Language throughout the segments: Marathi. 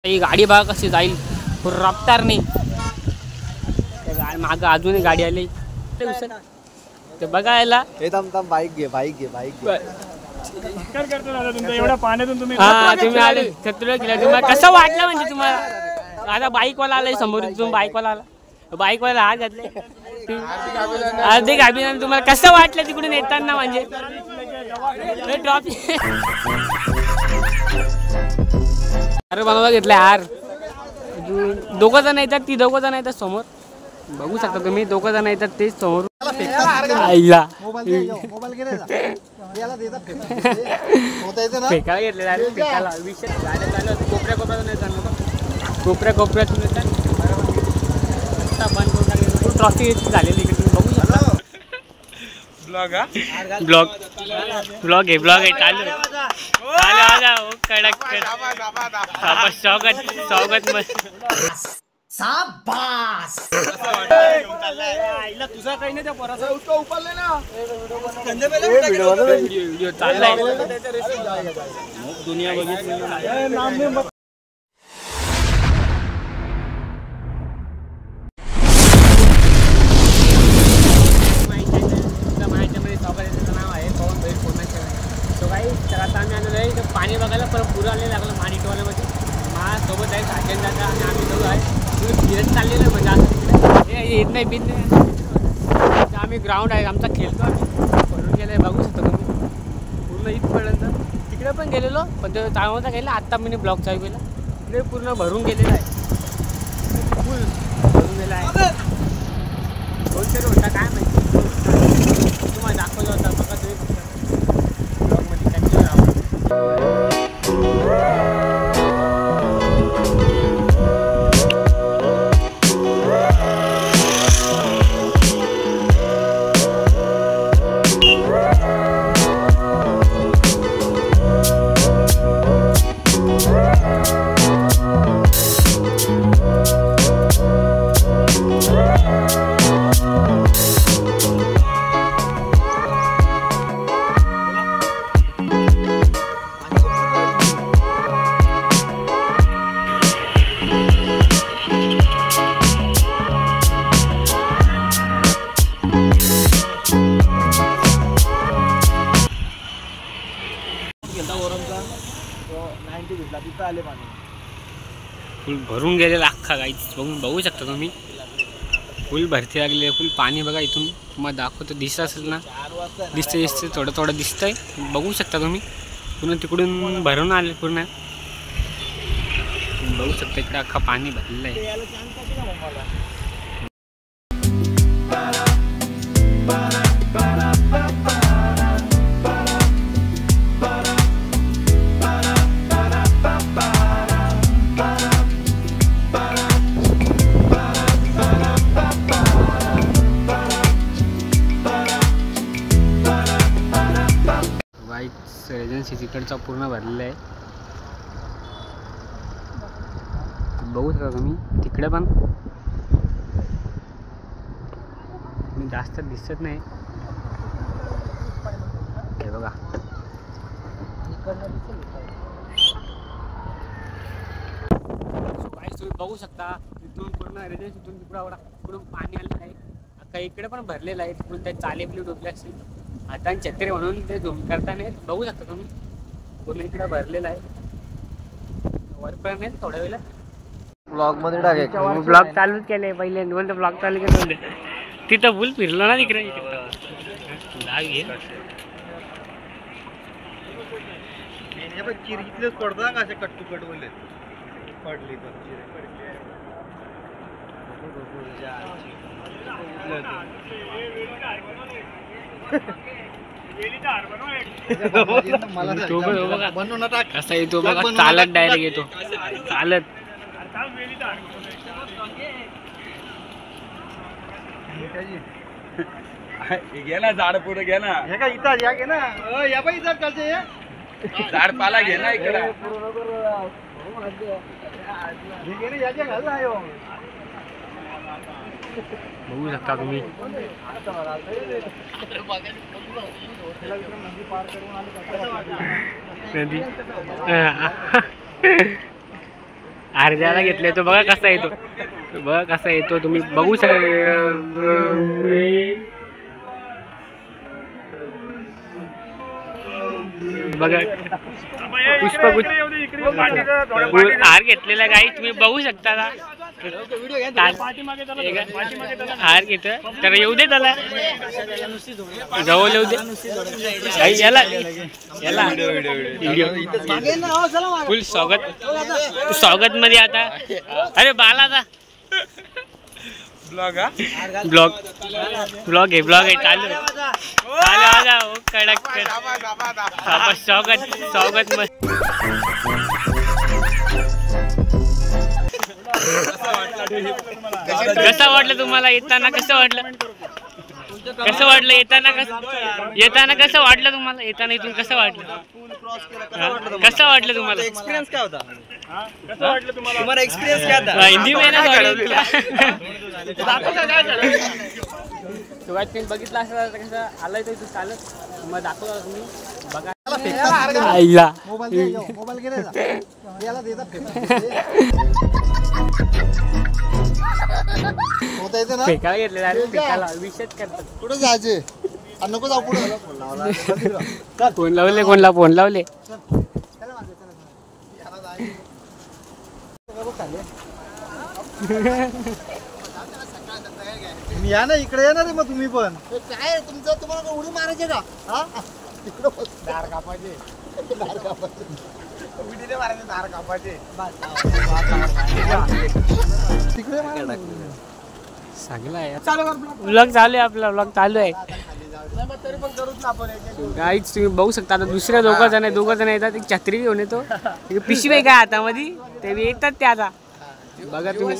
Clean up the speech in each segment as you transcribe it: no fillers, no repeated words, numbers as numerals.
ही गाडी बघा कशी जाईल रफ्तार नाही मागं अजूनही गाडी आली ते बघायला बाईक घे एवढ्या पाण्यातून तुम्ही तुम्ही आले तुम्हाला कसं वाटलं म्हणजे तुम्हाला आता बाईकवाला आलाय समोर तुम्ही बाईकवाला आला बाईकवाला हात घातले अर्धे गाडी तुम्हाला कसं वाटलं तिकडून येताना म्हणजे ट्रॉफी अरे बनवा घेतलं यार दोघं जण येतात ती दोघं जण येतात समोर बघू शकता तुम्ही दोघं जण येतात तेच समोर फेकायला घेतलेला कोपऱ्या कोपऱ्यातून येतात बंद करून टाकले ट्रॉफी झालेली इकडे तुम्ही बघू शकता ब्लॉग आहे चालू कडक स्वागत शाबास तुझा काही नाही त्या पोराचा उपारले ना व्हिडिओ चाललाय दुनिया बघितली तर आता आम्ही आलेलो आहे पाणी बघायला परत पुरं आलेलं लागलं माणिकवाल्यामध्ये माझ्यासोबत आहे साजन दादा आणि आम्ही दोघं आहे फिरत चाललेलं आहे म्हणजे असं येत नाही बीत नाही आम्ही ग्राउंड आहे आमचा खेळतो आम्ही भरून गेलं आहे बघू शकतो तुम्ही पूर्ण इथपर्यंत तिकडे पण गेलेलो पण ते चांगला गेला आत्ता मी ब्लॉग चालू केला तिकडे पूर्ण भरून गेलेलं आहे फुल भरून गेला आहे होलसेल होता काय माहिती तुम्हाला दाखवलं होता बघा तुम्ही ब्लॉगमध्ये कॅप्चर फुल भरून गेलेला अख्खा गाईच बघू शकता तुम्ही फुल भरती लागली फुल पाणी बघा इथून तुम्हाला दाखवतो दिसत असेल ना दिसते थोडं दिसतंय बघू शकता तुम्ही पूर्ण तिकडून भरून आले पूर्ण बघू शकता इकडे अख्खा पाणी भरलेलं आहे एजन्सी तिकडचा पूर्ण भरलेला आहे बघू शकता तुम्ही तिकडे पण जास्त दिसत नाही हे बघा तुम्ही बघू शकता तिथून पूर्ण एजन्सीतून तिकडून पाणी आलेलं आहे आता इकडे पण भरलेलं आहे तिकडून त्या चाले बिली डोबले असतील आता छत्री म्हणून ते झूम करताना बघू शकता तुम्ही पूर्ण इकडे भरलेलं आहे वरपर्यंत नाही थोड्या वेळेला ब्लॉग मध्ये टाकायचं ब्लॉग चालूच केले पहिले निवंत ब्लॉग चालू केले तिथं फुल फिरलो ना तिकडे चिरीतलेच पडतात का असे कट्टू कट बोलले पडली कसा येतो बघा चालत डायरेक्ट येतो चालत घे ना झाड पुढे घे ना हे का इथं या घे ना या बाई इथं कसे झाड पाला घे ना इकडे बघू शकता तुम्ही अर्ध्याला घेतले तो बघा कसा येतो, बघा कसा येतो तुम्ही बघू शकता. बघा पुष्पगुच्छ हार घेतलेला काही तुम्ही बघू शकता का. हार घेत तर येऊ दे त्याला, जवळ येऊ दे याला याला फुल स्वागत मध्ये आता. अरे बालाचा ब्लॉग आहे चालू कडक स्वागत मस्त. कसं वाटलं तुम्हाला येताना, कसं वाटलं येताना, कसं वाटलं तुम्हाला येताना, इथून कसं वाटलं, कसं वाटलं तुम्हाला, एक्सपिरियन्स काय होता, कसं वाटलं तुम्हाला, एक्सपिरियन्स काय होता हिंदी में ना सुरुवात बघितलं असं कसं आलंय तो चालत मग दाखवलं तुम्ही बघा. फेकायला घेतलेला फेकायला विषयच करतात. कुठे जायचे नको जाऊ पुढे. फोन लावले, कोणला फोन लावले. या ना इकडे येणार रे, मग तुम्ही पण काय तुमचं, तुम्हाला उडी मारायचे का, हा तिकडे दार कापायचे, उडीने मारायचे, दार कापायचे तिकडे व्लॉग चालू आहे, आपला व्लॉग चालू आहे गाईच. तुम्ही बघू शकता आता दुसऱ्या दोघं जण येतात. एक छत्री घेऊन येतो, पिशवी आहे काय हातामध्ये, ते येतात ते आता बघा तुम्ही.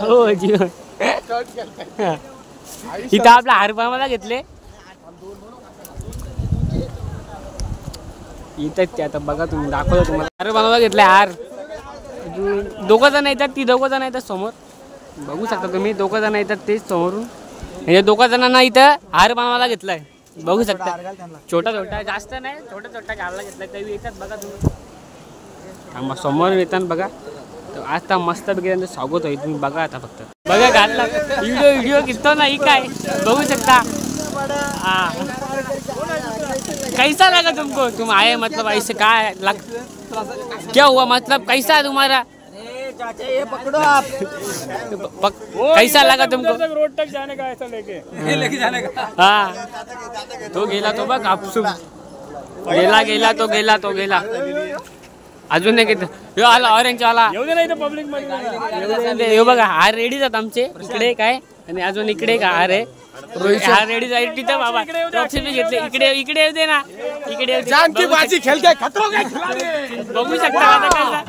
हो जीवन इथं आपला हार बनवायला घेतले, इथं ते आता बघा तुम्ही, दाखवतो तुम्हाला. हार बनवायला घेतले, हार. दोघं जण येतात, ती दोघं जण येतात समोर बघू शकता तुम्ही. दोघं जण येतात तेच समोरून, म्हणजे दोघं जणांना इथं हार बनवायला घेतलाय बघू शकता. छोटा जास्त नाही, छोटा घालायला घेतलाय तरी येतात बघा तुम्ही. समोर येतात बघा. आता मस्त पैकी त्यांचं स्वागत होईल, तुम्ही बघा आता फक्त बघा. घातला व्हिडिओ घेतो ना, ही काय बघू शकता. हाँ कैसा लगा तुमको, तुम आए मतलब ऐसे काय लग, क्या हुआ मतलब कैसा है तुम्हारा, ये पकड़ो आप, कैसा लगा तुमको रोड तक जाने का, ऐसा लेके जाने का. हाँ तो गेला तो बघ आपसूक गेला तो गेला अजून एक यो आला ऑरेंज आला. पब्लिक मध्ये हे बघा हार रेडीच आहेत आमचे इकडे काय, आणि अजून इकडे का हार आहे. हार रेडीच आहे तिथं बाबा. ट्रॉफी बी घेतले, इकडे येऊ दे ना, इकडे जानकी बाजी खेळते खतरों के खिलाडी. बघू शकता आता कसं.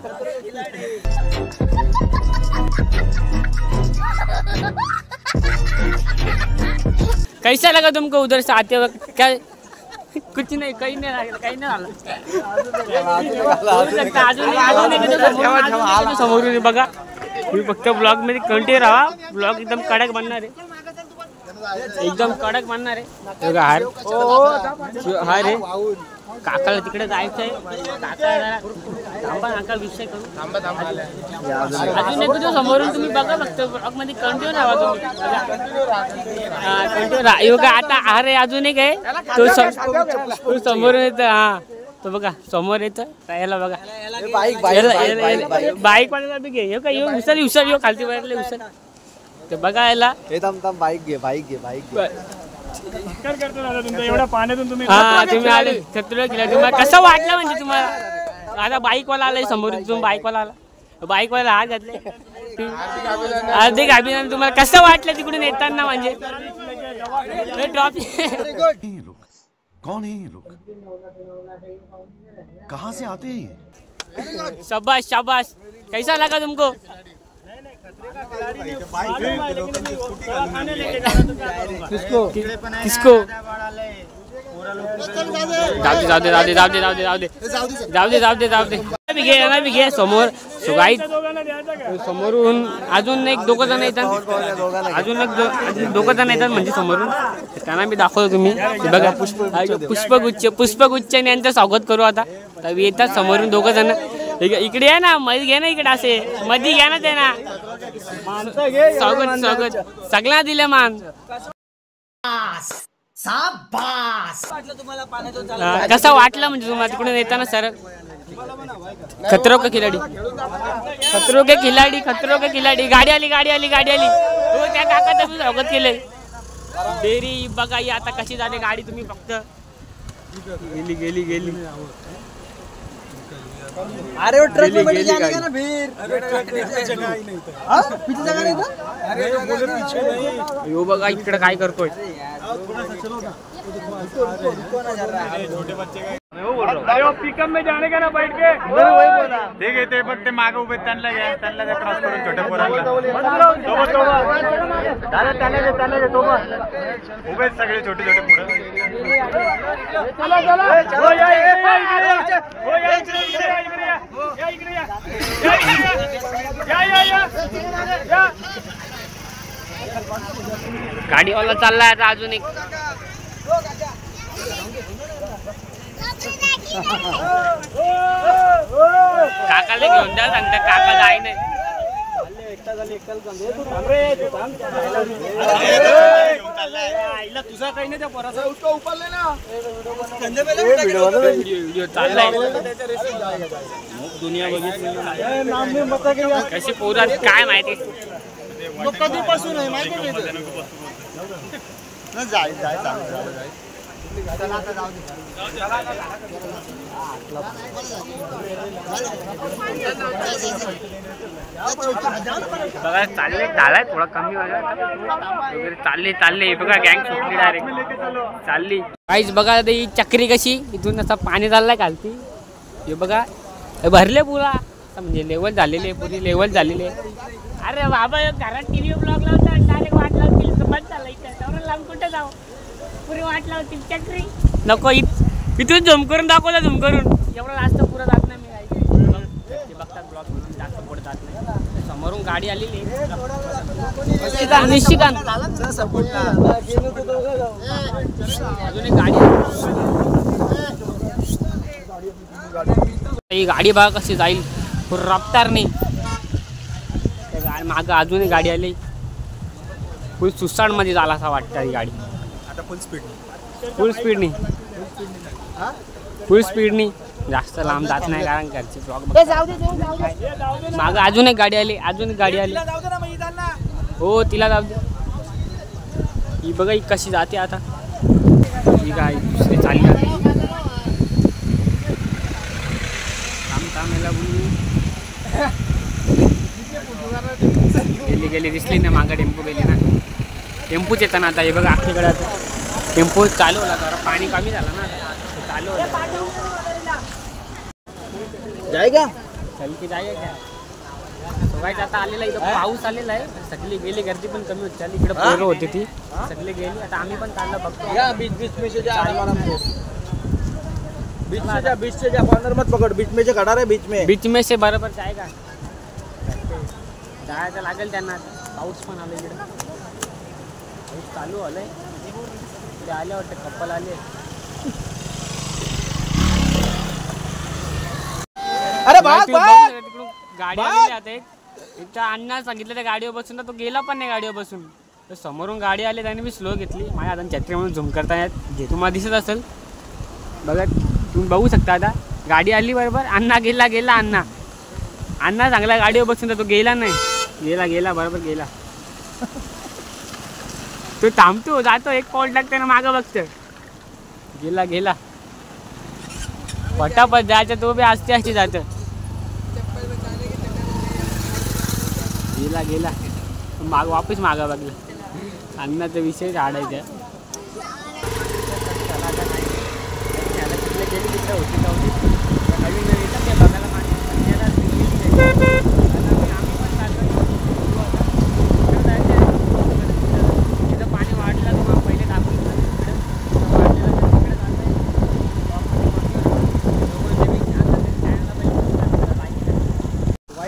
कैसा लगा तुमको उधर से आते वक्त, क्या कुछ नहीं, काही नाही झालं. समोरून बघा तुम्ही फक्त ब्लॉग मध्ये कंटिन्यू राहा. ब्लॉग एकदम कडक बनणार आहे, एकदम कडक बनणार आहे. हार आहे. काकाला तिकडे जायचं आहे, काका विषय करू अजून एक समोरून तुम्ही बघा फक्त ब्लॉग मध्ये कंटिन्यू राहा तुम्ही. कंटिन्यू राहा. आता हार आहे अजून एक आहे, तो समोरून येतं. हा तो बघा समोर येतं याला बघा, बाईक वाल्याला बी घे का, उसर खालती बाहेरले उसर ते बघा याला. बाईक घे. एवढ्या पाण्यातून तुम्ही आले छत्रीला गेला. तुम्हाला कसं वाटलं म्हणजे तुम्हाला, आता बाईकवाला आलाय समोर, तुम्ही बाईकवाला हात घातले, हार्दिक अभिनंदन. तुम्हाला कसं वाटलं तिकडून येताना म्हणजे ट्रॉफी. कौन है ये लोग, कहाँ से आते हैं? शाबाश. कैसा लगा तुमको, किसको जाऊ दे समोर. समोरून अजून एक दोघं जण येतात, म्हणजे समोरून त्यांना मी दाखवतो तुम्ही बघा. पुष्पगुच्छ यांचं स्वागत करू आता. तर येतात समोरून दोघं जण. इकडे आहे ना मध्ये घे ना इकडे असे मध्ये घ्या ना ते ना स्वागत स्वागत सगळ्या दिले मान कसा वाटला म्हणजे तुम्हाला तिकडून येताना सर खतरो का खिलाडी गाडी आली हो त्या काकाचं मी स्वागत केलंय डेरी बघा ही आता कशी जाते गाडी तुम्ही फक्त गेली अरे वो ट्रक में बैठ जाने का ना फिर हाँ पीछे जगह नहीं था यो बघा इकडे काय करतोय पिकअप में जाने का ना बैठ के ठीक आहे ते बघ ते मागे उभे त्यांना घ्या त्यांना क्रॉस करून छोट्या पोरांना उभे सगळे छोटे छोटे पुढे गाडीवाला चाललाय आता अजून एक काकाला घेऊन द्या सांगता काका जाय नाही तुझा काही नाही त्या पोराचा व्हिडिओ चाललाय दुनिया बघितली कशी पोरात काय माहिती कधीपासून आहे माहिती जाय बघा चाललाय थोडा कमी वगैरे चालले बघा गँग सुटली डायरेक्ट चालली काहीच बघा ही चक्री कशी इथून असं पाणी चाललंय खालती हे बघा भरले पुरा म्हणजे लेवल झालेले पुरी लेवल झालेले अरे बाबा घरात टीव्ही ब्लॉग लावता डायरेक्ट वाट लावतील बंद झालं इथं लांब कुठं जाऊ पुरी वाट लावतील चक्री नको इथून झूम करून दाखवला झूम करून एवढा जास्त पुरा जात नाही मी ते बघतात ब्लॉग म्हणून जास्त पुढे जात नाही समोरून गाडी आलेली निश्चिकांत अजून एक गाडी ही गाडी बघा कशी जाईल रफ्तार नाही मागं अजून एक गाडी आली फुल सुसाडमध्ये झाला असं वाटतं ही गाडी आता फुल स्पीडनी जास्त लांब जात नाही कारण घरची ब्लॉग मागं अजून एक गाडी आली हो तिला जाऊ दे ही बघा ही कशी जाते आता ही गाडी दुसरी चालली जाते गेली दिसली ना मागं टेम्पो गेली ना टेम्पोच येतं ना आता हे बघा आखीकडे टेम्पो चालू होला जरा पाणी कमी झालं ना चालू होला जाएगा चल की जायगा क्या सगळ्यात आता आलेला इथं पाऊस आलेला आहे सगळी गेली गर्दी पण कमी होती चालली इकडे पोरं होती ती सगळी गेली आता आम्ही पण चाललो बघतो या बीच में से जा आराम से बीच से जा कॉर्नर मत पकड़ बीच में से खड़ा रहे बीच में से बरोबर जायगा जायचं लागेल त्यांना पाऊस पण आला इकडे पाऊस चालू आलंय इकडे आले वाटतं कप्पल आले अरे भाग तिकडून गाडी आलेली आता एक इथं अण्णा सांगितलं त्या गाडीवर बसून तो गेला पण नाही गाडीवर बसून तर समोरून गाडी आली त्याने मी स्लो घेतली माझ्या आता छत्री म्हणून झूम करता येत तुम्हाला दिसत असेल बघा तुम्ही बघू शकता आता गाडी आली बरोबर अण्णा गेला अण्णा चांगला गाडीवर बसून तर तो गेला नाही गेला बरोबर गेला तो थांबतो जातो एक पाऊल टाकते ना मागं बघतो गेला पटापट जायचं तो बी आस्ते जातं गेला वापस मागा बघला अन्नाचा विषय झाडायचा पाणी वाढलं मग पहिले टाकून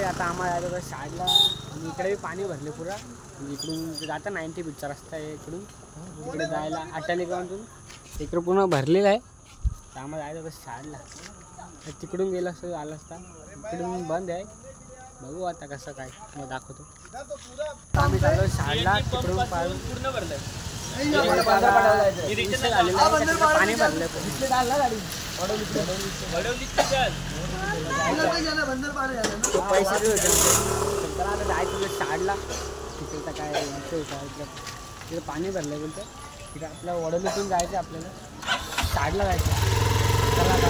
आता आम्हाला शाळेला इकडे पाणी भरले पुरा इकडून जाता 90 फीटचा रस्ता आहे इकडून इकडे जायला अटाली गावातून इकडे पूर्ण भरलेलं आहे त्यामुळे जायचं बस शाळेला तिकडून गेला असं आला असता. इकडून बंद आहे. बघू आता कसं काय मग दाखवतो. आम्ही चाललो शाळेला तिकडून पूर्ण भरलंय. पाणी भरलंय पैसे बी होते. तर आता जायचं शाळेला तिथे तर काय तिथे पाणी भरलंय बोलतं. तिथे आपल्या वडोलीतून जायचं आपल्याला शाळेला जायचं. चला आता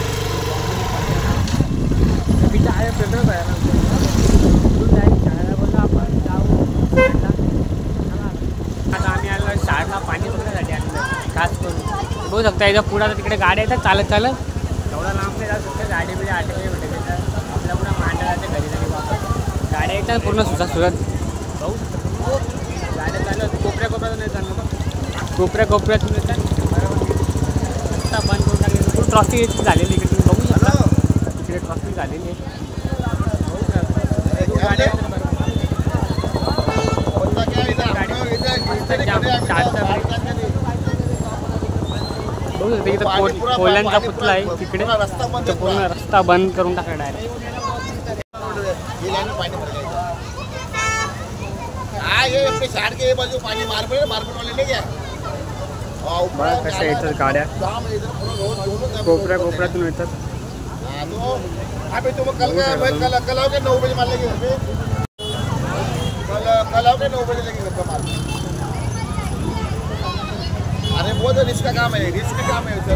तिथे आहे पेट्रोल भरायला तिथून जायचं शाळेला. बोलतो आपण जाऊ शाळेला. आता आम्ही आलो शाळेला पाणी भरण्यासाठी आलेलो खास करून. बघू शकता इथं पुढं तिकडे गाड्या येतात चालत एवढा लांब नाही जाऊ शकतं. गाडी बिडी आठवली भेटत येतात आपल्या पुढं मांडा जाते घरी घरी वापस. गाड्या येतात पूर्ण सुरत बघू शकतो. गाड्या चालत कोपऱ्यातून नाही चाललं. कोपऱ्यातून येतात बरोबर. रस्ता बंद करून टाकले. पूर्ण ट्रॉफिक झालेली इकडे तुम्ही बघू शकता. इकडे ट्रॉफिक झालेली आहे. बघू शकता गाड्या बघू शकता. इथं कोल्यांचा पुतळा आहे तिकडे. पूर्ण रस्ता बंद करून टाकला डायरेक्ट. कशा येतात गाड्या कोपऱ्यातून येतात. कल आओगे 9 बजे मान लेंगे घर पे. कल आओगे 9 बजे लेंगे घर पे माल. अरे वो तो रिस्क का काम है, रिस्क काम है सर.